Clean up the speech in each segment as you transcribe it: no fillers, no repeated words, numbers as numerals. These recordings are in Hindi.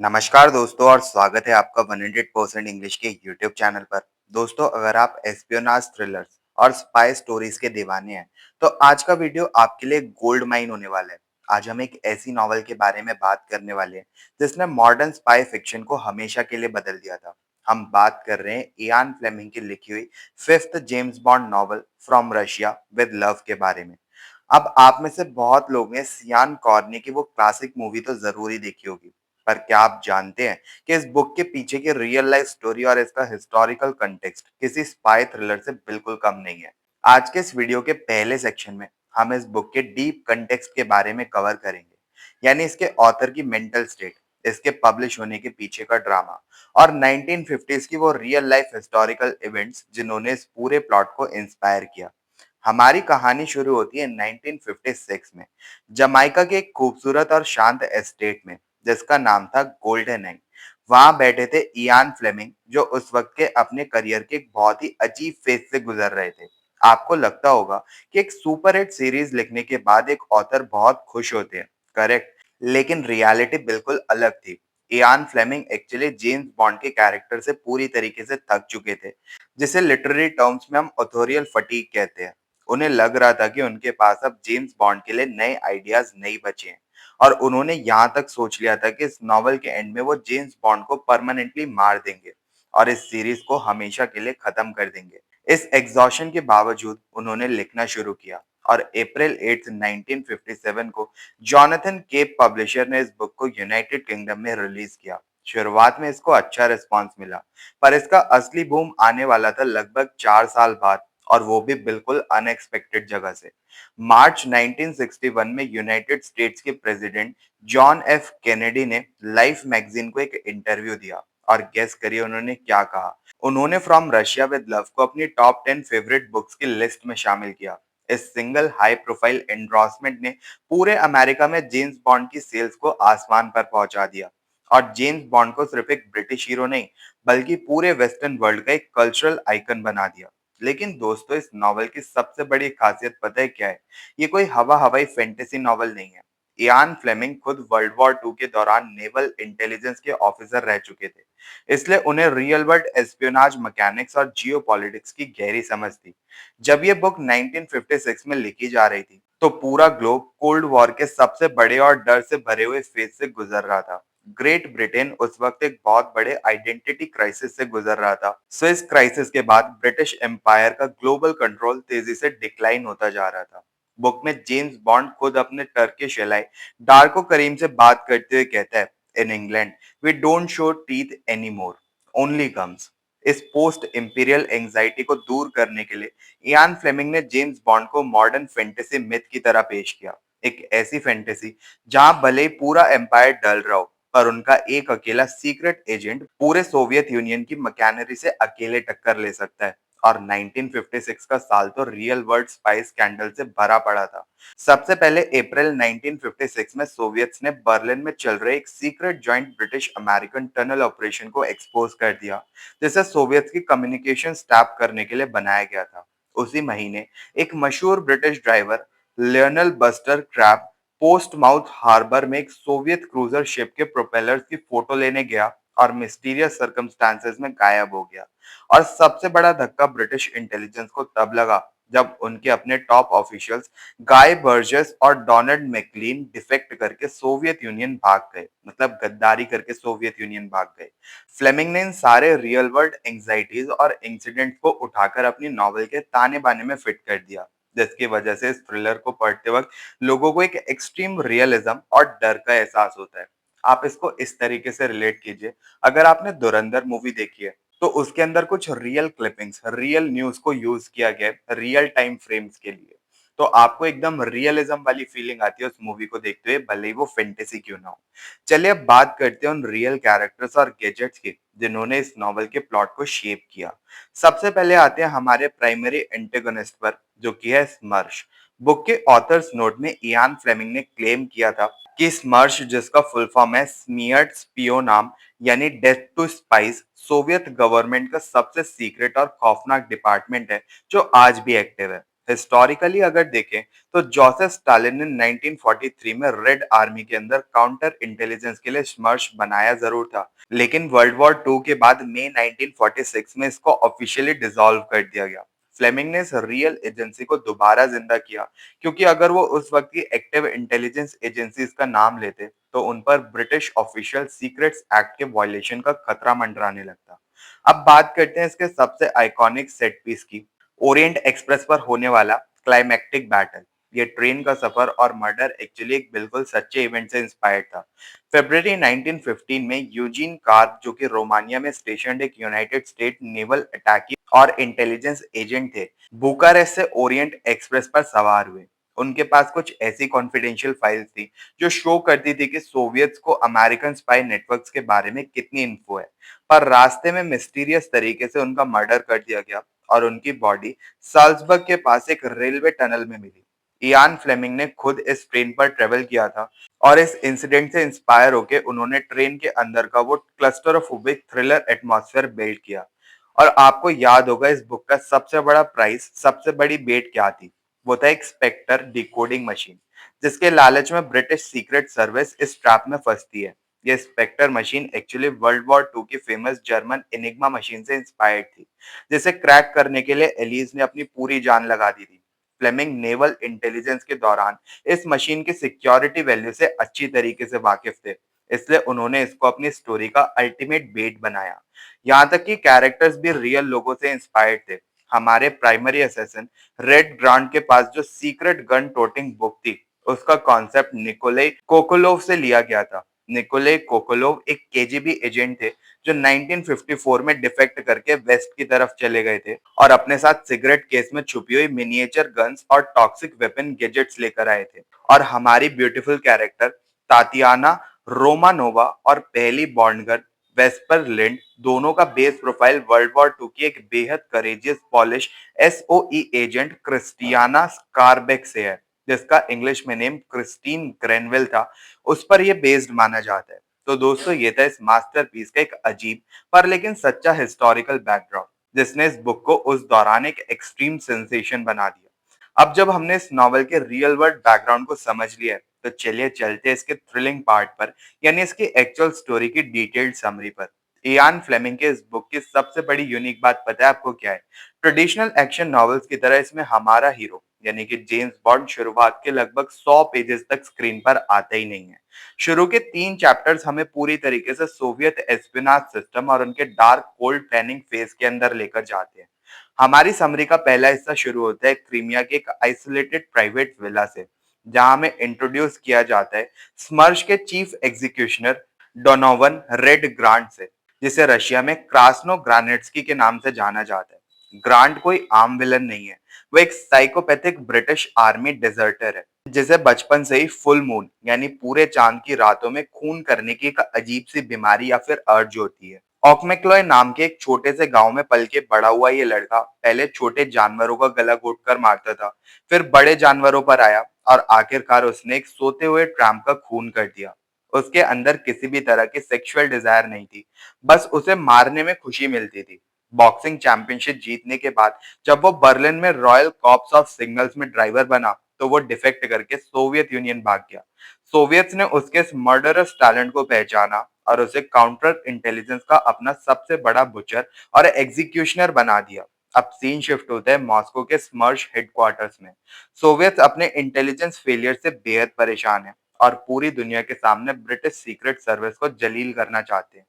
नमस्कार दोस्तों और स्वागत है आपका 100% इंग्लिश के यूट्यूब चैनल पर। दोस्तों, अगर आप एस्पियोनाज थ्रिलर्स और स्पाई स्टोरीज के दीवाने हैं, तो आज का वीडियो आपके लिए गोल्ड माइन होने वाला है। आज हम एक ऐसी नॉवल के बारे में बात करने वाले हैं जिसने मॉडर्न स्पाई फिक्शन को हमेशा के लिए बदल दिया था। हम बात कर रहे हैं इयान फ्लेमिंग की लिखी हुई fifth James bond novel from Russia with love के बारे में। अब आप में से बहुत लोग ने सियान कॉर्नी की वो क्लासिक मूवी तो जरूर ही देखी होगी, पर क्या आप जानते हैं कि इस बुक के पीछे की रियल लाइफ स्टोरी और इसका हिस्टोरिकल कंटेक्स्ट किसी स्पाई थ्रिलर से बिल्कुल कम नहीं है। आज के इस वीडियो के पहले सेक्शन में हम इस बुक के डीप कंटेक्स्ट के बारे में कवर करेंगे, यानी इसके ऑथर की मेंटल स्टेट, इसके पब्लिश होने के पीछे का ड्रामा और 1950s की वो रियल लाइफ हिस्टोरिकल इवेंट्स जिन्होंने इस पूरे प्लॉट को इंस्पायर किया। हमारी कहानी शुरू होती है 1956 में, जमाइका के एक खूबसूरत और शांत एस्टेट में जिसका नाम था गोल्डन एंड। वहां बैठे थे इयान फ्लेमिंग, जो उस वक्त के अपने करियर के एक बहुत ही अजीब फेज से गुजर रहे थे। आपको लगता होगा कि एक सुपर हिट सीरीज लिखने के बाद एक ऑथर बहुत खुश होते हैं, करेक्ट? लेकिन रियलिटी बिल्कुल अलग थी। Ian Fleming actually James Bond के कैरेक्टर से पूरी तरीके से थक चुके थे, जिसे लिटरेरी टर्म्स में हम ऑथोरियल फटीग कहते हैं। उन्हें लग रहा था कि उनके पास अब जेम्स बॉन्ड के लिए नए आइडियाज नहीं बचे हैं, और उन्होंने यहाँ तक सोच लिया था कि इस नॉवल के एंड में वो जेम्स बॉन्ड को परमानेंटली मार देंगे और इस सीरीज को हमेशा के लिए खत्म कर देंगे। इस एग्जॉशन के बावजूद उन्होंने लिखना शुरू किया और अप्रैल 8 1957 को जॉनथन केप पब्लिशर ने इस बुक को यूनाइटेड किंगडम में रिलीज किया। शुरुआत में इसको अच्छा रिस्पांस मिला, पर इसका असली बूम आने वाला था लगभग 4 साल बाद, और वो भी बिल्कुल अनएक्सपेक्टेड जगह से। मार्च 1961 में यूनाइटेड स्टेट्स के प्रेसिडेंट जॉन एफ कैनेडी ने लाइफ मैगजीन को एक इंटरव्यू दिया, और गेस करिए उन्होंने क्या कहा। उन्होंने फ्रॉम रशिया विद लव को अपनी टॉप 10 फेवरेट बुक्स की लिस्ट में शामिल किया। इस सिंगल हाई प्रोफाइल एंडोर्समेंट ने पूरे अमेरिका में जेम्स बॉन्ड की सेल्स को आसमान पर पहुंचा दिया, और जेम्स बॉन्ड को सिर्फ एक ब्रिटिश हीरो नहीं, बल्कि पूरे वेस्टर्न वर्ल्ड का एक कल्चरल आइकन बना दिया। लेकिन दोस्तों, इस नॉवल की सबसे बड़ी खासियत पता है क्या है? ये कोई हवा हवाई फैंटेसी नॉवल नहीं है। इयान फ्लेमिंग खुद वर्ल्ड वॉर 2 के दौरान नेवल इंटेलिजेंस के ऑफिसर रह चुके थे, इसलिए उन्हें रियल वर्ल्ड एस्पियोनाज मैकेनिक्स और जियो पॉलिटिक्स की गहरी समझ थी। जब ये बुक 1956 में लिखी जा रही थी, तो पूरा ग्लोब कोल्ड वॉर के सबसे बड़े और डर से भरे हुए फेज से गुजर रहा था। ग्रेट ब्रिटेन उस वक्त एक बहुत बड़े आइडेंटिटी क्राइसिस से गुजर रहा था। स्विस क्राइसिस के बाद ब्रिटिश एम्पायर का ग्लोबल कंट्रोल तेजी से डिक्लाइन होता जा रहा था। बुक में जेम्स बॉन्ड खुद अपने टर्किश एलाई डार्को करीम से बात करते हुए कहता है, in England we don't show teeth any more, only gums. इस पोस्ट इंपीरियल एंजाइटी को दूर करने के लिए इयान फ्लेमिंग ने जेम्स बॉन्ड को मॉडर्न फैंटेसी मिथ की तरह पेश किया। एक ऐसी फैंटेसी जहां भले ही पूरा एम्पायर डल रहा हो, पर उनका एक अकेला सीक्रेट एजेंट पूरे सोवियत यूनियन की मकैनरी से अकेले टक्कर ले सकता है। और 1956 का साल तो रियल वर्ल्ड स्पाई स्कैंडल से भरा पड़ा था। सबसे पहले अप्रैल 1956 में सोवियत्स ने बर्लिन में चल रहे एक secret joint British American tunnel operation को एक्सपोज कर दिया, जिसे सोवियत्स की कम्युनिकेशन टैप करने के लिए बनाया गया था। उसी महीने एक मशहूर British driver Lionel Buster Crabb Portsmouth harbour में एक सोवियत क्रूजर शिप के प्रोपेलर्स की फोटो लेने गया और मिस्टीरियस सर्कमस्टांसेस में गायब हो गया। और सबसे बड़ा धक्का ब्रिटिश इंटेलिजेंस को तब लगा जब उनके अपने टॉप ऑफिशियल्स गाय बर्जेस और डोनाल्ड मैकलीन डिफेक्ट करके सोवियत यूनियन भाग गए, मतलब गद्दारी करके सोवियत यूनियन भाग गए। फ्लेमिंग ने इन सारे रियल वर्ल्ड एंजाइटीज और इंसिडेंट्स को उठाकर अपनी नॉवल के ताने बाने में फिट कर दिया, जिसकी वजह से इस थ्रिलर को पढ़ते वक्त लोगों को एक एक्सट्रीम रियलिज्म और डर का एहसास होता है। आप इसको इस तरीके से रिलेट कीजिए, अगर आपने धुरंधर मूवी देखी है, तो उसके अंदर कुछ रियल क्लिपिंग्स, रियल न्यूज़ को यूज़ किया गया है रियल टाइम फ्रेम्स के लिए। तो आपको एकदम रियलिज़्म वाली फीलिंग आती है उस मूवी को देखते हुए, भले ही वो फैंटेसी क्यों ना हो। चलिए अब बात करते हैं उन रियल कैरेक्टर्स और गैजेट्स की, जिन्होंने इस नॉवल के प्लॉट को शेप किया। सबसे पहले आते हैं हमारे प्राइमरी एंटेगोनिस्ट पर, जो कि है स्मर्श। बुक के ऑथर्स नोट में इयान फ्लेमिंग ने क्लेम किया था कि स्मर्श, जिसका फुल फॉर्म है स्मीयर्ड स्पियोनाम, यानी death to spies, Soviet government का सबसे सीक्रेट और खौफनाक डिपार्टमेंट है जो आज भी एक्टिव है। हिस्टोरिकली अगर देखें तो जोसेफ स्टालिन ने 1943 में रेड आर्मी के अंदर काउंटर इंटेलिजेंस के लिए स्मर्श बनाया जरूर था, लेकिन वर्ल्ड वॉर टू के बाद मई 1946 में इसको ऑफिशियली डिसॉल्व कर दिया गया। फ्लेमिंग ने इस रियल एजेंसी को दोबारा जिंदा किया, क्योंकि अगर वो उस वक्त की एक्टिव इंटेलिजेंस एजेंसीज का नाम लेते तो उन पर ब्रिटिश ऑफिशियल सीक्रेट्स एक्ट के वायलेशन का खतरा मंडराने लगता। अब बात करते हैं इसके सबसे आइकॉनिक सेट पीस की। ओरिएंट एक्सप्रेस पर होने वाला क्लाइमैक्टिक बैटल। ये ट्रेन का सफर और मर्डर एक्चुअली एक बिल्कुल सच्चे इवेंट से इंस्पायर्ड था। फरवरी 1915 में यूजीन कार्प, जो कि रोमानिया में स्टेशनड एक यूनाइटेड स्टेट नेवल अटैकी और इंटेलिजेंस एजेंट थे, बुखारेस्ट से ओरिएंट एक्सप्रेस पर सवार हुए। उनके पास कुछ ऐसी कॉन्फिडेंशियल फाइल्स थी जो शो करती थी कि सोवियत्स को अमेरिकन स्पाई नेटवर्क्स के बारे में कितनी इन्फो है। पर रास्ते में मिस्टीरियस तरीके से उनका मर्डर कर दिया गया और उनकी बॉडी साल्जबर्ग के पास एक रेलवे टनल में मिली। इयान फ्लेमिंग ने खुद इस ट्रेन पर ट्रेवल किया था और इस इंसिडेंट से इंस्पायर होकर उन्होंने ट्रेन के अंदर का वो क्लस्टरोफोबिक थ्रिलर एटमॉस्फेयर बिल्ड किया। और आपको याद होगा इस बुक का सबसे बड़ा प्राइस, सबसे बड़ी बेट क्या थी? वो था एक स्पेक्टर डिकोडिंग मशीन, जिसके लालच में ब्रिटिश सीक्रेट सर्विस इस ट्रैप में फंसती है। ये Spectre machine actually World War to की फेमस जर्मन एनिग्मा मशीन से इंस्पायर्ड थी, जिसे क्रैक करने के लिए एलिस ने अपनी पूरी जान लगा दी थी। फ्लेमिंग नेवल इंटेलिजेंस के दौरान इस मशीन की सिक्योरिटी वैल्यू से अच्छी तरीके से वाकिफ थे, इसलिए उन्होंने इसको अपनी स्टोरी का अल्टीमेट बेट बनाया। यहाँ तक कि कैरेक्टर्स भी रियल लोगों से इंस्पायर्ड थे। हमारे प्राइमरी असेसन रेड ग्रांट के पास जो सीक्रेट गन टोटिंग बुक थी, उसका कॉन्सेप्ट निकोलाई कोकोलोव से लिया गया था। निकोलाई कोकोलोव एक केजीबी एजेंट थे जो 1954 में डिफेक्ट करके वेस्ट की तरफ चले गए थे और अपने साथ सिगरेट केस में छुपी हुई मिनिएचर गन्स और टॉक्सिक वेपन गैजेट्स लेकर आए थे। और हमारी ब्यूटीफुल कैरेक्टर तातियाना रोमानोवा और पहली बॉन्ड गर्ल वेस्पर लिंड, दोनों का base profile World War to की एक बेहद courageous Polish SOE agent Krystyna Skarbek से है, जिसका इंग्लिश में नेम क्रिस्टीन ग्रेनवेल था। उस पर यह बेस्ड माना जाता है। तो दोस्तों, ये था इस मास्टरपीस का एक अजीब पर लेकिन सच्चा हिस्टोरिकल बैकग्राउंड, जिसने इस बुक को उस दौरान एक एक्सट्रीम सेंसेशन बना दिया। अब जब हमने इस नॉवल के रियल वर्ल्ड बैकग्राउंड को समझ लिया है, तो चलिए चलते हैं इसके थ्रिलिंग पार्ट पर, यानी इसकी एक्चुअल स्टोरी की डिटेल्ड समरी पर। इयान फ्लेमिंग के इस बुक की सबसे बड़ी यूनिक बात पता है आपको क्या है? ट्रेडिशनल एक्शन नॉवेल्स की तरह इसमें हमारा हीरो, यानी कि जेम्स बॉन्ड, शुरुआत के लगभग 100 पेजेस तक स्क्रीन पर आता ही नहीं है। शुरू के 3 चैप्टर्स हमें पूरी तरीके से सोवियत एस्पिनाज सिस्टम और उनके डार्क कोल्ड प्लानिंग फेज के अंदर लेकर जाते हैं। हमारी समरी का पहला हिस्सा शुरू होता है क्रीमिया के एक आइसोलेटेड प्राइवेट विला से, जहां हमें इंट्रोड्यूस किया जाता है स्मर्श के chief executioner Donovan red grant से, जिसे रशिया में क्रास्नो ग्रानेट्सकी के नाम से जाना जाता है। ग्रांट कोई आम विलन नहीं है, वो एक साइकोपैथिक ब्रिटिश आर्मी डिजर्टर है, जिसे बचपन से ही फुल मून यानी पूरे चांद की रातों में खून करने की एक अजीब सी बीमारी या फिर अर्ज होती है। ऑकमेक्लॉय नाम के एक छोटे से गांव में पल के बड़ा हुआ ये लड़का पहले छोटे जानवरों का गला घोटकर मारता था, फिर बड़े जानवरों पर आया और आखिरकार उसने एक सोते हुए ट्रैम्प का खून कर दिया। उसके अंदर किसी भी तरह की सेक्सुअल डिजायर नहीं थी, बस उसे मारने में खुशी मिलती थी। बॉक्सिंग चैंपियनशिप जीतने के बाद जब वो बर्लिन में रॉयल कॉर्प्स ऑफ सिग्नल्स में ड्राइवर बना, तो वो डिफेक्ट करके सोवियत यूनियन भाग गया। सोवियत्स ने उसके इस मर्डरस टैलेंट को पहचाना और उसे काउंटर इंटेलिजेंस का अपना सबसे बड़ा बुचर और एग्जीक्यूशनर बना दिया। अब सीन शिफ्ट होता है मॉस्को के स्मर्श हेडक्वार्टर्स में। सोवियत अपने इंटेलिजेंस फेलियर से बेहद परेशान है और पूरी दुनिया के सामने ब्रिटिश सीक्रेट सर्विस को जलील करना चाहते हैं।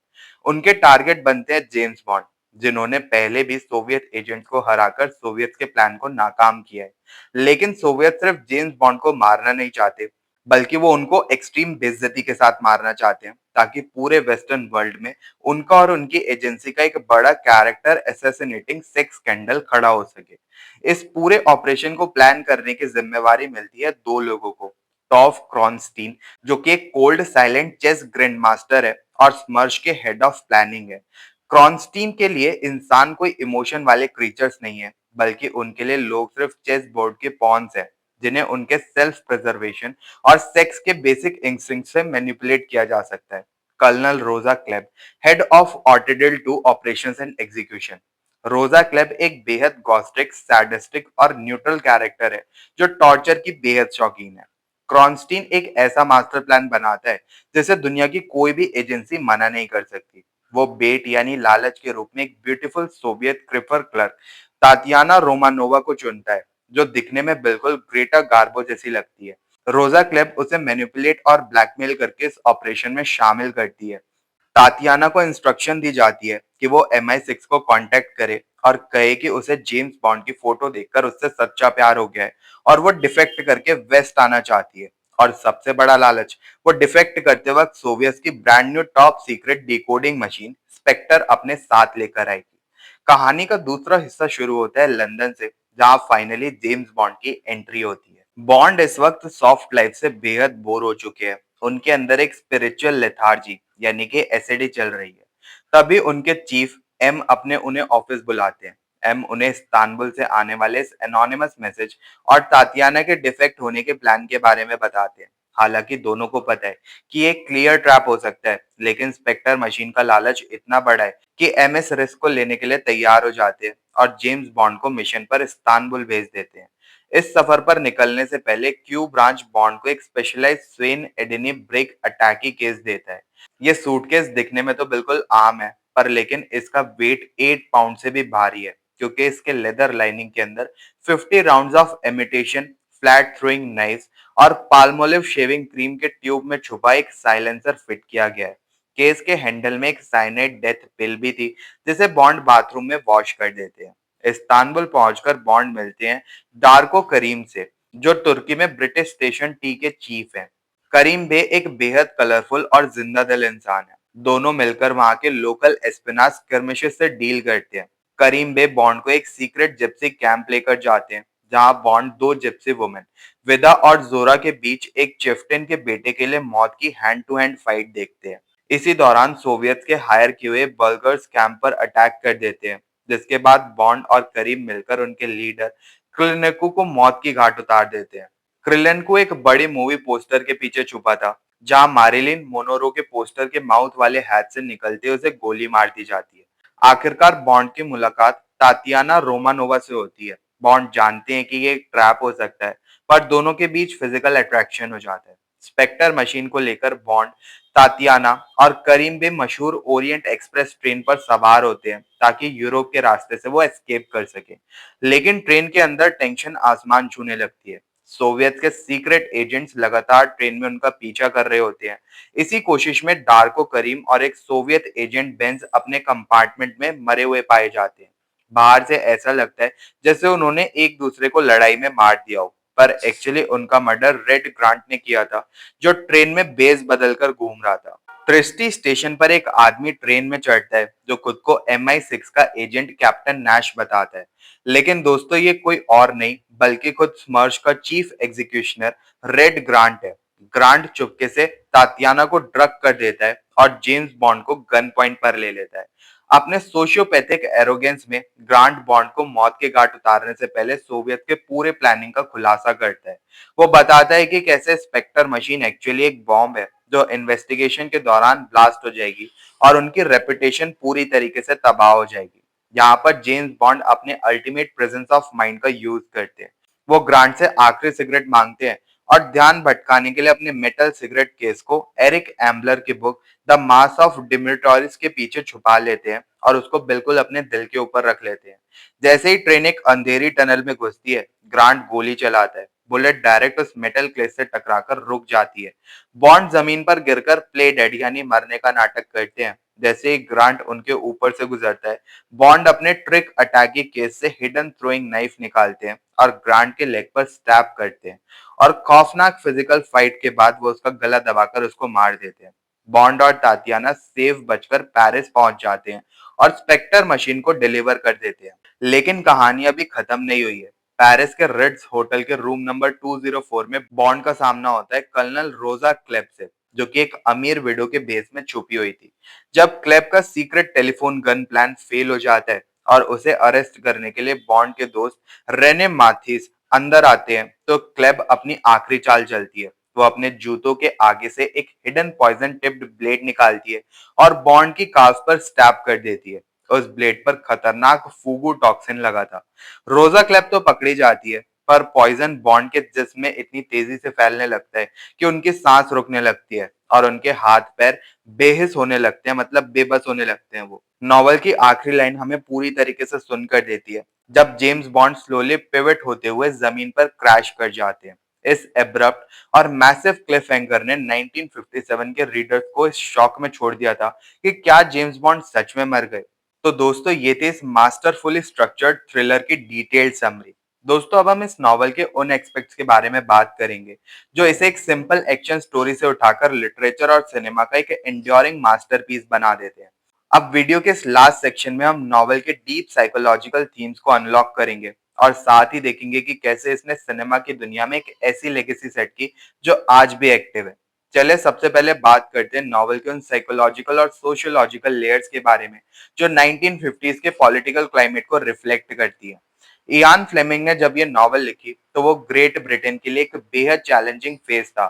उनके टारगेट बनते हैं जेम्स बॉन्ड, जिन्होंने पहले भी सोवियत एजेंट को हराकर सोवियत के प्लान को नाकाम किया है। लेकिन सोवियत सिर्फ जेम्स बॉन्ड को मारना नहीं चाहते, बल्कि वो उनको एक्सट्रीम बेइज्जती के साथ मारना चाहते हैं, ताकि पूरे वेस्टर्न वर्ल्ड में उनका और उनकी एजेंसी का एक बड़ा कैरेक्टर असैसिनेटिंग सेक्स स्कैंडल खड़ा हो सके। इस पूरे ऑपरेशन को प्लान करने की जिम्मेवारी मिलती है 2 लोगों को। टॉफ क्रॉनस्टीन, जो कि एक cold silent chess grand master है और स्मर्श के हेड ऑफ प्लानिंग है। क्रॉनस्टीन के लिए इंसान कोई इमोशन वाले क्रीचर्स नहीं है, बल्कि उनके लिए लोग सिर्फ चेस बोर्ड के पॉन्स हैं, जिन्हें उनके सेल्फ प्रिजर्वेशन और सेक्स के बेसिक इंस्टिंक्ट से मैनिपुलेट किया जा सकता है। Colonel Rosa Klebb, head of Otdel two operations and execution, Rosa Klebb एक बेहद गॉस्टिक, सैडिस्टिक और न्यूट्रल कैरेक्टर है, जो टॉर्चर की बेहद शौकीन है। क्रॉन्स्टीन एक ऐसा मास्टर प्लान बनाता है, जिसे दुनिया की कोई भी एजेंसी मना नहीं कर सकती। वो बेट यानी लालच के रूप में एक beautiful Soviet cipher clerk Tatiana Romanova को चुनता है, जो दिखने में बिल्कुल ग्रेटा गार्बो जैसी लगती है। रोजा क्लेब उसे मैनिपुलेट और ब्लैकमेल करके इस ऑपरेशन में शामिल करती है। तातियाना को इंस्ट्रक्शन दी जाती है कि वो MI6 को कांटेक्ट करे और कहे कि उसे जेम्स बॉन्ड की फोटो देखकर उससे सच्चा प्यार हो गया है और वो डिफेक्ट करके वेस्ट आना चाहती है। और सबसे बड़ा लालच, वो डिफेक्ट करते वक्त सोवियत की brand new top secret decoding machine Spectre अपने साथ लेकर आएगी। कहानी का दूसरा हिस्सा शुरू होता है लंदन से, जहां फाइनली जेम्स बॉन्ड की एंट्री होती है। बॉन्ड इस वक्त सॉफ्ट लाइफ से बेहद बोर हो चुके हैं। उनके अंदर एक स्पिरिचुअल लेथार्जी यानी कि एसिडी चल रही है। तभी उनके चीफ एम अपने उन्हें ऑफिस बुलाते हैं। एम उन्हें इस्तांबुल से आने वाले इस एनोनिमस मैसेज और तातियाना के डिफेक्ट होने के प्लान के बारे में बताते हैं। हालांकि दोनों को पता है कि ये क्लियर ट्रैप हो सकता है, लेकिन स्पेक्टर मशीन का लालच इतना बड़ा है कि एम इस रिस्क को लेने के लिए तैयार हो जाते हैं और जेम्स बॉन्ड को मिशन पर इस्तांबुल भेज देते हैं। इस सफर पर निकलने से पहले क्यू ब्रांच बॉन्ड को एक स्पेशलाइज्ड स्वेन एडेनी ब्रेक अटैकी केस देता है। ये सूटकेस दिखने में तो बिल्कुल आम है, पर लेकिन इसका वेट 8 पाउंड से भी भारी है, क्योंकि इसके लेदर लाइनिंग के अंदर 50 rounds of imitation flat throwing knifes और पाल्मोलिव शेविंग क्रीम के ट्यूब में छुपा एक साइलेंसर फिट किया गया है। केस के हैंडल में एक साइनाइड डेथ पिल भी थी, जिसे बॉन्ड बाथरूम में वॉश कर देते हैं। इस्तांबुल पहुंचकर बॉन्ड मिलते हैं डार्को करीम से, जो तुर्की में ब्रिटिश स्टेशन टी के चीफ हैं। करीम बे एक बेहद कलरफुल और जिंदा दिल इंसान है। दोनों मिलकर वहां के लोकल एस्पिनास स्किर्मिशेस से डील करते हैं। करीम बे बॉन्ड को एक सीक्रेट जिप्सी कैंप लेकर जाते हैं, जहां बॉन्ड दो जिप्सी वुमेन विदा और जोरा के बीच एक चिफ्टिन के बेटे के लिए मौत की हैंड टू हैंड फाइट देखते हैं। इसी दौरान सोवियत के हायर किए हुए बल्गर्स कैंप पर अटैक कर देते हैं, जिसके बाद बॉन्ड और करीम मिलकर उनके लीडर क्लिनेको को मौत की घाट उतार देते हैं। क्रिलेनको एक बड़ी मूवी पोस्टर के पीछे छुपा था, जहां मारिलिन मोनोरो के पोस्टर के माउथ वाले हाथ से निकलते उसे गोली मार दी जाती है। आखिरकार बॉन्ड की मुलाकात तातियाना रोमानोवा से होती है। बॉन्ड जानते हैं कि ये एक ट्रैप हो सकता है, पर दोनों के बीच फिजिकल अट्रैक्शन हो जाता है। स्पेक्टर मशीन को लेकर बॉन्ड, तातियाना और करीम भी मशहूर ओरिएंट एक्सप्रेस ट्रेन पर सवार होते हैं, ताकि यूरोप के रास्ते से वो एस्केप कर सके। लेकिन ट्रेन के अंदर टेंशन आसमान छूने लगती है। सोवियत के सीक्रेट एजेंट्स लगातार ट्रेन में उनका पीछा कर रहे होते हैं। इसी कोशिश में डार्को करीम और एक सोवियत एजेंट बेंज अपने कंपार्टमेंट में मरे हुए पाए जाते हैं। बाहर से ऐसा लगता है जैसे उन्होंने एक दूसरे को लड़ाई में मार दिया हो, पर एक्चुअली उनका मर्डर रेड ग्रांट ने किया था, जो ट्रेन में बेस बदलकर घूम रहा था। ट्रिस्टी स्टेशन पर एक आदमी ट्रेन में चढ़ता है, जो खुद को MI6 का एजेंट कैप्टन नैश बताता है। लेकिन दोस्तों, ये कोई और नहीं बल्कि खुद स्मर्श का चीफ एग्जीक्यूशनर रेड ग्रांट है। ग्रांट चुपके से तातियाना को ड्रग कर देता है और जेम्स बॉन्ड को गन पॉइंट पर ले लेता है। अपने सोशियोपैथिक एरोगेंस में ग्रांट बॉन्ड को मौत के घाट उतारने से पहले सोवियत के पूरे प्लानिंग का खुलासा करता है। वो बताता है कि कैसे स्पेक्टर मशीन एक्चुअली एक बॉम्ब है, जो इन्वेस्टिगेशन के दौरान ब्लास्ट हो जाएगी और उनकी रेपुटेशन पूरी तरीके से तबाह हो जाएगी। यहाँ पर जेम्स बॉन्ड अपने अल्टीमेट प्रेजेंस ऑफ माइंड का यूज करते हैं। वो ग्रांट से आखिरी सिगरेट मांगते हैं और ध्यान भटकाने के लिए अपने मेटल सिगरेट केस को एरिक एम्बलर की बुक द मास ऑफ डिमिट्रियोस के पीछे छुपा लेते हैं और उसको बिल्कुल अपने दिल के ऊपर रख लेते हैं। जैसे ही ट्रेन एक अंधेरी टनल में घुसती है, ग्रांट गोली चलाता है। बुलेट डायरेक्ट उस मेटल क्लेस से टकराकर रुक जाती है। बॉन्ड जमीन पर गिरकर प्ले डेड यानी मरने का नाटक करते हैं। जैसे ही ग्रांट उनके ऊपर से गुजरता है, बॉन्ड अपने ट्रिक अटैकी केस से हिडन थ्रोइंग नाइफ निकालते हैं और ग्रांट के लेग पर स्टैब करते हैं, और खौफनाक फिजिकल फाइट के बाद वो उसका गला दबाकर उसको मार देते हैं। बॉन्ड और तातियाना सेफ बचकर पेरिस पहुंच जाते हैं और स्पेक्टर मशीन को डिलीवर कर देते हैं। लेकिन कहानी अभी खत्म नहीं हुई है। पेरिस के रिट्ज होटल के रूम नंबर 204 में बॉन्ड का सामना होता है कर्नल रोजा क्लेब से, जो कि एक अमीर विडो के बेस में छुपी हुई थी। जब क्लेब का secret telephone gun plan fail हो जाता है और उसे अरेस्ट करने के लिए बॉन्ड के दोस्त रेने माथिस अंदर आते हैं, तो क्लेब अपनी आखिरी चाल चलती है। वो अपने जूतों के आगे से एक हिडन पॉइजन टिप्ड ब्लेड निकालती है और बॉन्ड की काफ पर स्टैब कर देती है। उस ब्लेड पर खतरनाक फूगू टॉक्सिन लगा था। रोजा क्लेप तो पकड़ी जाती है, पर पॉइजन बॉन्ड के जिस्म में इतनी तेजी से फैलने लगता है कि उनकी सांस रुकने लगती है और उनके हाथ पैर बेहिस होने लगते हैं, मतलब बेबस होने लगते हैं वो। नॉवल की आखिरी लाइन हमें पूरी तरीके से सुनकर देती है, जब जेम्स बॉन्ड स्लोली पिवट होते हुए जमीन पर क्रैश कर जाते हैं। इस एब्रप्ट और मैसिव क्लिफ हैंगर ने 1957 के रीडर्स को इस शॉक में छोड़ दिया था कि क्या जेम्स बॉन्ड सच में मर गए। तो दोस्तों, ये थी इस मास्टरफुली स्ट्रक्चर्ड थ्रिलर की डिटेल्ड समरी। दोस्तों, अब हम इस नॉवल के उन एस्पेक्ट्स के बारे में बात करेंगे जो इसे एक सिंपल एक्शन स्टोरी से उठाकर लिटरेचर और सिनेमा का एक एंड्योरिंग मास्टरपीस बना देते हैं। अब वीडियो के इस लास्ट सेक्शन में हम नॉवल के डीप साइकोलॉजिकल थीम्स को अनलॉक करेंगे और साथ ही देखेंगे कि कैसे इसने सिनेमा की दुनिया में एक ऐसी लेगेसी सेट की जो आज भी एक्टिव है। चलिए सबसे पहले बात करते हैं नॉवल के उन साइकोलॉजिकल और सोशियोलॉजिकल लेयर्स के बारे में जो 1950s के पॉलिटिकल क्लाइमेट को रिफ्लेक्ट करती है। इयान फ्लेमिंग ने जब ये नॉवल लिखी तो वो ग्रेट ब्रिटेन के लिए एक बेहद चैलेंजिंग फेज था।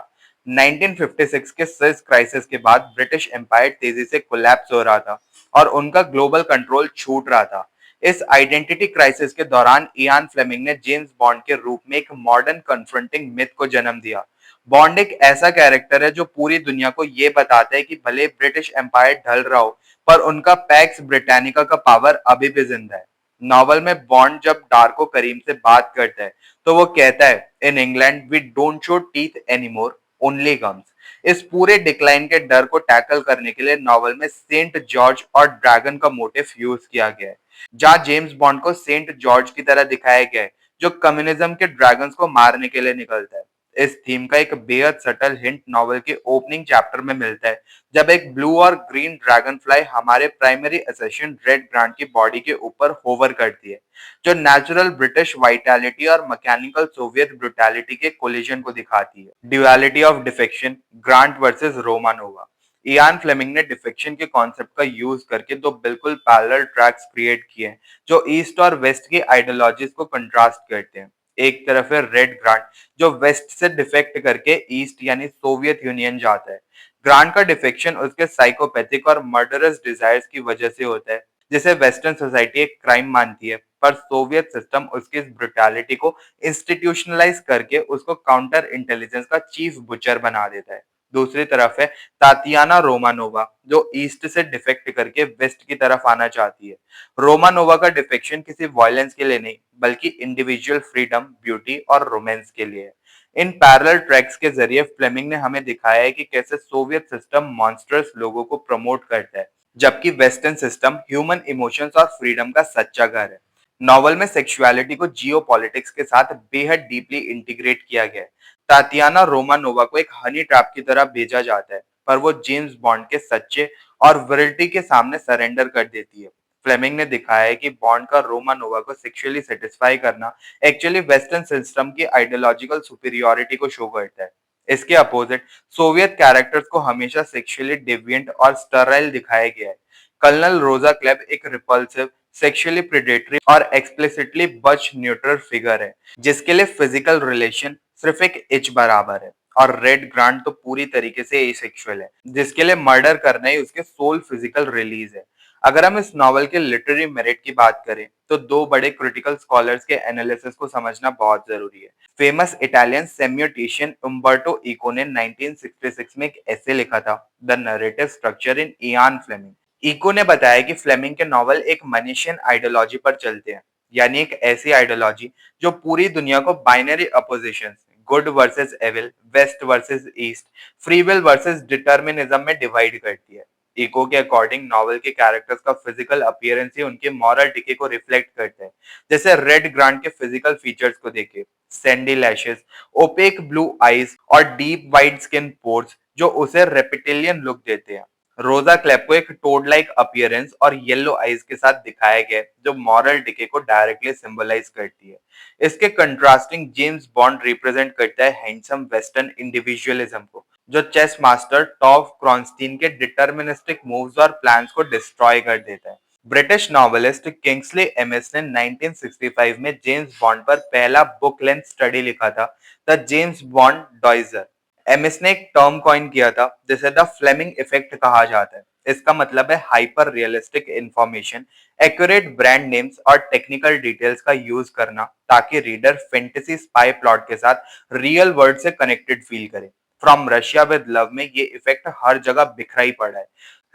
1956 के स्विस क्राइसिस के बाद ब्रिटिश एम्पायर तेजी से कोलैप्स हो रहा था और उनका ग्लोबल कंट्रोल छूट रहा था। इस आइडेंटिटी क्राइसिस के दौरान इयान फ्लेमिंग ने जेम्स बॉन्ड के रूप में एक मॉडर्न कन्फ्रंटिंग मिथ को जन्म दिया। बॉन्ड एक ऐसा कैरेक्टर है जो पूरी दुनिया को ये बताता है कि भले ब्रिटिश एम्पायर ढल रहा हो, पर उनका पैक्स ब्रिटानिका का पावर अभी भी जिंदा है। नॉवल में बॉन्ड जब डार्को करीम से बात करता है तो वो कहता है, in England we don't show teeth anymore, only gums. इस पूरे डिक्लाइन के डर को टैकल करने के लिए नॉवल में सेंट जॉर्ज और ड्रैगन का मोटिव यूज किया गया है। जहां जेम्स बॉन्ड को सेंट जॉर्ज की तरह दिखाया गया है जो कम्युनिज्म के ड्रैगन्स को मारने के लिए निकलता है। इस थीम का एक बेहद सटल हिंट नॉवल के ओपनिंग चैप्टर में मिलता है, जब एक ब्लू और ग्रीन ड्रैगन फ्लाई हमारे प्राइमरी असेसिन रेड ग्रांट की बॉडी के ऊपर होवर करती है, जो नेचुरल ब्रिटिश वाइटैलिटी और मैकेनिकल सोवियत ब्रुटैलिटी के कोलिजन को दिखाती है। Duality of defection, Grant versus Romanova. Ian Fleming ने डिफेक्शन के कॉन्सेप्ट का यूज करके दो बिल्कुल पैरेलल ट्रैक्स क्रिएट किए हैं जो ईस्ट और वेस्ट की आइडियोलॉजीज को कंट्रास्ट करते हैं। एक तरफ है रेड ग्रांट जो वेस्ट से डिफेक्ट करके ईस्ट यानी सोवियत यूनियन जाता है। ग्रांट का डिफेक्शन उसके साइकोपैथिक और मर्डरस डिजायर्स की वजह से होता है, जिसे वेस्टर्न सोसाइटी एक क्राइम मानती है, पर सोवियत सिस्टम उसकी इस ब्रुटैलिटी को इंस्टीट्यूशनलाइज करके उसको काउंटर इंटेलिजेंस का चीफ बुचर बना देता है। दूसरी तरफ है तातियाना रोमानोवा जो ईस्ट से डिफेक्ट करके वेस्ट की तरफ आना चाहती है। रोमानोवा का डिफेक्शन किसी वायलेंस के लिए नहीं, बल्कि इंडिविजुअल फ्रीडम, ब्यूटी और रोमांस के लिए है। इन पैरेलल ट्रैक्स के जरिए फ्लेमिंग ने हमें दिखाया है कि कैसे सोवियत सिस्टम मॉन्स्टर्स लोगों को प्रमोट करता है, जबकि वेस्टर्न सिस्टम ह्यूमन इमोशंस और फ्रीडम का सच्चा घर है। नॉवल में सेक्सुअलिटी को जियोपॉलिटिक्स के साथ बेहद डीपली इंटीग्रेट किया गया है। तातियाना रोमानोवा को एक हनी ट्रैप की तरह भेजा जाता है, पर वो जेम्स बॉन्ड के सच्चे और विरिलिटी के सामने सरेंडर कर देती है। फ्लेमिंग ने दिखाया है कि बॉन्ड का रोमानोवा को सेक्सुअली सेटिस्फाई करना एक्चुअली वेस्टर्न सिस्टम की आइडियोलॉजिकल सुपीरियोरिटी को शो करता है। इसके अपोजिट सोवियत कैरेक्टर्स को हमेशा सेक्सुअली डेविएंट और स्टराइल दिखाया गया है। कर्नल रोजा क्लेब एक रिपल्सिव, सेक्सुअली प्रेडेटरी और एक्सप्लिसिटली बच न्यूट्रल फिगर है, जिसके लिए फिजिकल रिलेशन सिर्फ एक इच बराबर है। और रेड ग्रांट तो पूरी तरीके से एसेक्सुअल है, जिसके लिए मर्डर करना ही उसके सोल फिजिकल रिलीज है। अगर हम इस नॉवल के लिटरेरी मेरिट की बात करें तो दो बड़े क्रिटिकल स्कॉलर्स के एनालिसिस को समझना बहुत जरूरी है। Famous Italian semiotician Umberto Eco ने 1966 में एक ऐसे लिखा था, the narrative structure in Ian Fleming. Eco ने बताया कि फ्लेमिंग के नॉवल एक मनीशियन आइडियोलॉजी पर चलते हैं, यानी एक ऐसी आइडियोलॉजी जो पूरी दुनिया को binary opposition, good versus evil, west versus east, free will versus determinism में डिवाइड करती है। इको के अकॉर्डिंग नॉवल के कैरेक्टर्स का फिजिकल अपीयरेंस ही उनके मॉरल डिके को रिफ्लेक्ट करते हैं। जैसे रेड ग्रांट के फिजिकल फीचर्स को देखे, sandy lashes, opaque blue eyes और डीप वाइट स्किन पोर्स जो उसे रेपिटिलियन लुक देते हैं। रोजा क्लेप को एक टोड लाइक अपीयरेंस और येलो आईज के साथ दिखाया गया है, जो मॉरल डिके को डायरेक्टली सिंबलाइज करती है। इसके कंट्रास्टिंग जेम्स बॉन्ड रिप्रेजेंट करता है हैंडसम वेस्टर्न इंडिविजुअलिज्म को, जो चेस मास्टर टॉव क्रॉन्स्टीन के डिटर्मिनिस्टिक मूव्स और प्लान्स को डिस्ट्रॉय कर देता है। ब्रिटिश नॉवेलिस्ट किंग्सले एमिस ने 1965 में जेम्स बॉन्ड पर पहला बुक लेंथ स्टडी लिखा था, द जेम्स बॉन्ड डॉइजर। एमिस ने एक टर्म कॉइन किया था जिसे द फ्लेमिंग इफेक्ट कहा जाता है। इसका मतलब है hyper realistic information, accurate brand names और टेक्निकल डिटेल्स का यूज करना ताकि रीडर फैंटेसी स्पाई प्लॉट के साथ रियल वर्ल्ड से कनेक्टेड फील करे। फ्रॉम रशिया विद लव में ये इफेक्ट हर जगह बिखरा ही पड़ा है।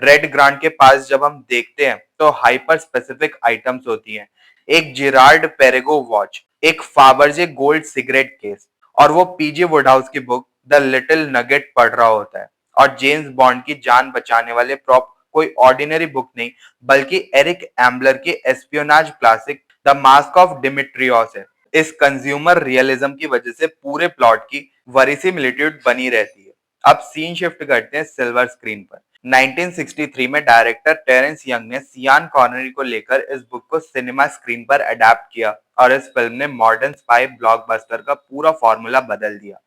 रेड ग्रांड के पास जब हम देखते हैं तो हाइपर स्पेसिफिक आइटम्स होती हैं, एक जिराल्ड पेरेगो वॉच, एक फाबर्जे गोल्ड सिगरेट केस, और वो पीजे वुडहाउस की बुक द लिटिल नगेट पढ़ रहा होता है। और जेम्स बॉन्ड की जान बचाने वाले प्रॉप कोई ऑर्डिनरी बुक नहीं, बल्कि एरिक एम्बलर की espionage classic the Mask of Dimitrios है। इस कंज्यूमर रियलिज्म की वजह से पूरे प्लॉट की वरीसिमिलिट्यूड बनी रहती है। अब सीन शिफ्ट करते हैं सिल्वर स्क्रीन पर। 1963 में डायरेक्टर टेरेंस यंग ने सियान कॉनरी को लेकर इस बुक को सिनेमा स्क्रीन पर अडेप्ट किया और इस फिल्म ने मॉडर्न स्पाई ब्लॉकबस्टर का पूरा फॉर्मूला बदल दिया।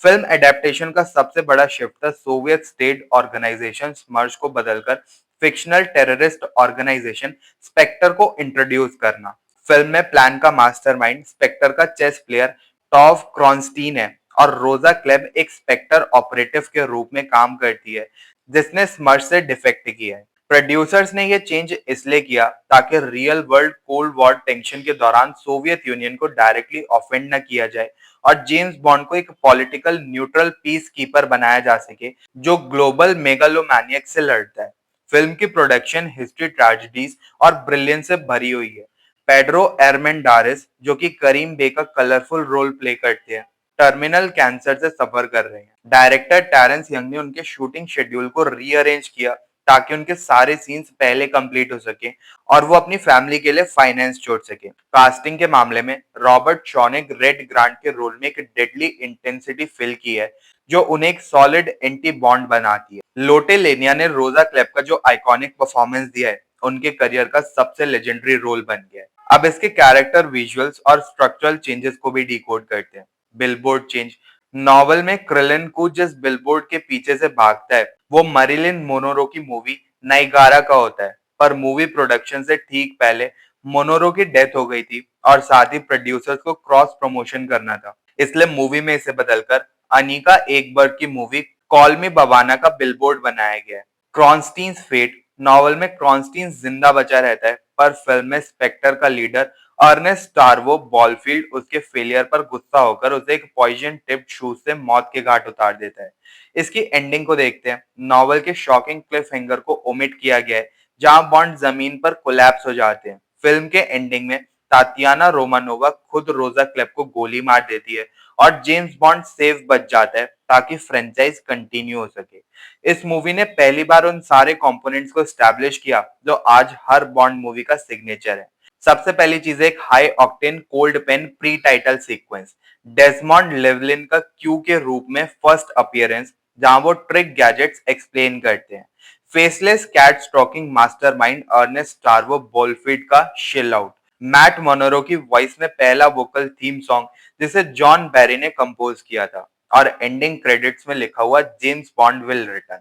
फिल्म एडेप्टेशन का सबसे बड़ा शिफ्ट था सोवियत स्टेट ऑर्गेनाइजेशन स्मर्श को बदलकर फिक्शनल टेररिस्ट ऑर्गेनाइजेशन स्पेक्टर को इंट्रोड्यूस करना। फिल्म में प्लान का मास्टरमाइंड स्पेक्टर का चेस प्लेयर टॉव क्रॉन्स्टीन है और रोजा क्लेब एक स्पेक्टर ऑपरेटिव के रूप में काम करती है जिसने स्मर्श से डिफेक्ट किया है। प्रोड्यूसर्स ने यह चेंज इसलिए किया ताकि real world cold war tension के दौरान सोवियत यूनियन को डायरेक्टली ऑफेंड न किया जाए और जेम्स बॉन्ड को एक पॉलिटिकल न्यूट्रल पीस कीपर बनाया जा सके जो ग्लोबल मेगालोमैनियक से लड़ता है। फिल्म की प्रोडक्शन हिस्ट्री, ट्रेजेडीज और ब्रिलियंस से भरी हुई है। पेड्रो एरमेंडारिस, जो कि करीम बे का कलरफुल रोल प्ले करते हैं, टर्मिनल कैंसर से सफर कर रहे हैं। डायरेक्टर टेरेंस यंग ने उनके शूटिंग शेड्यूल को रीअरेंज किया ताकि उनके सारे सीन्स पहले कंप्लीट हो सके और वो अपनी फैमिली के लिए फाइनेंस जोड़ सके। कास्टिंग के मामले में रॉबर्ट शॉ ने रेड ग्रांट के रोल में एक डेडली इंटेंसिटी फिल की है जो उन्हें एक सॉलिड एंटी बॉन्ड बनाती है। लोटे लेनिया ने रोजा क्लेब का जो आइकॉनिक परफॉर्मेंस दिया है, उनके करियर का सबसे लेजेंडरी रोल बन गया है। अब इसके कैरेक्टर विजुअल्स और स्ट्रक्चरल चेंजेस को भी डिकोड करते हैं। Billboard change. नॉवल में क्रिलिन को जिस बिलबोर्ड के पीछे से भागता है वो मरिलिन मोनोरो की मूवी नाइगारा का होता है, पर मूवी प्रोडक्शन से ठीक पहले मोनोरो की डेथ हो गई थी और साथ ही प्रोड्यूसर्स को क्रॉस प्रमोशन करना था, इसलिए मूवी में इसे बदलकर अनिका एकबर्ग की मूवी कॉल मी बवाना का बिलबोर्ड बनाया गया है। क्रॉन्स्टीन्स फेट। नॉवल में क्रॉन्स्टीन जिंदा बचा रहता है, पर फिल्म में स्पेक्टर का लीडर अर्नेस्ट स्टारवो बॉलफील्ड उसके फेलियर पर गुस्सा होकर उसे एक पॉइजन टिप्ड शूज से मौत के घाट उतार देता है। इसकी एंडिंग को देखते हैं। नॉवल के शॉकिंग क्लिफ हैंगर को ओमिट किया गया है जहां बॉन्ड जमीन पर कोलैप्स हो जाते हैं। फिल्म के एंडिंग में तातियाना रोमानोवा खुद रोजा क्लेब को गोली मार देती है और जेम्स बॉन्ड सेफ बच जाता है ताकि फ्रेंचाइज कंटिन्यू हो सके। इस मूवी ने पहली बार उन सारे कंपोनेंट्स को एस्टैब्लिश किया जो आज हर बॉन्ड मूवी का सिग्नेचर है। सबसे पहली चीज है एक high octane cold open pre title sequence. Desmond Llewelyn का क्यू के रूप में फर्स्ट अपीयरेंस जहां वो ट्रिक गैजेट्स एक्सप्लेन करते हैं। Faceless cat stroking mastermind Ernst Stavro Blofeld का शिल आउट। मैट मोनोरो की वॉइस में पहला वोकल थीम सॉन्ग जिसे जॉन बैरी ने कंपोज किया था और एंडिंग क्रेडिट्स में लिखा हुआ जेम्स बॉन्ड विल रिटर्न।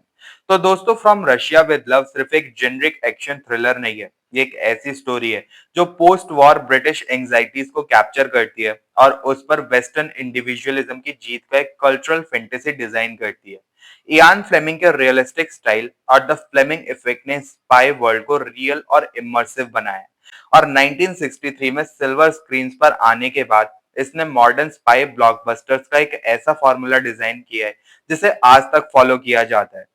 तो दोस्तों, फ्रॉम रशिया विद लव सिर्फ एक जेनरिक एक्शन थ्रिलर नहीं है, ये एक ऐसी स्टोरी है जो पोस्ट वॉर ब्रिटिश एंजाइटीज को कैप्चर करती है और उस पर वेस्टर्न इंडिविजुअलिज्म की जीत का एक कल्चरल फैंटेसी डिजाइन करती है। इयान फ्लेमिंग के रियलिस्टिक स्टाइल और द फ्लेमिंग इफेक्ट ने स्पाई वर्ल्ड को रियल और इमर्सिव बनाया और 1963 में सिल्वर स्क्रीन पर आने के बाद इसने मॉडर्न स्पाई ब्लॉकबस्टर्स का एक ऐसा फॉर्मूला डिजाइन किया है जिसे आज तक फॉलो किया जाता है।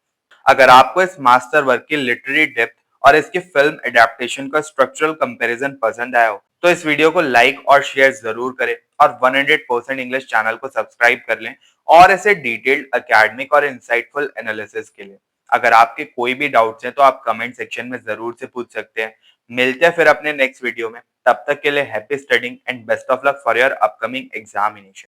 अगर आपको इस मास्टर वर्क की लिटरेरी डेप्थ और इसकी फिल्म एडेप्टेशन का स्ट्रक्चरल कंपैरिजन पसंद आया हो तो इस वीडियो को लाइक और शेयर जरूर करें और 100% इंग्लिश चैनल को सब्सक्राइब कर लें और ऐसे डिटेल्ड एकेडमिक और इंसाइटफुल एनालिसिस के लिए। अगर आपके कोई भी डाउट्स हैं तो आप कमेंट सेक्शन में जरूर से पूछ सकते हैं। मिलते हैं फिर अपने नेक्स्ट वीडियो में। तब तक के लिए happy studying and best of luck for your upcoming examination.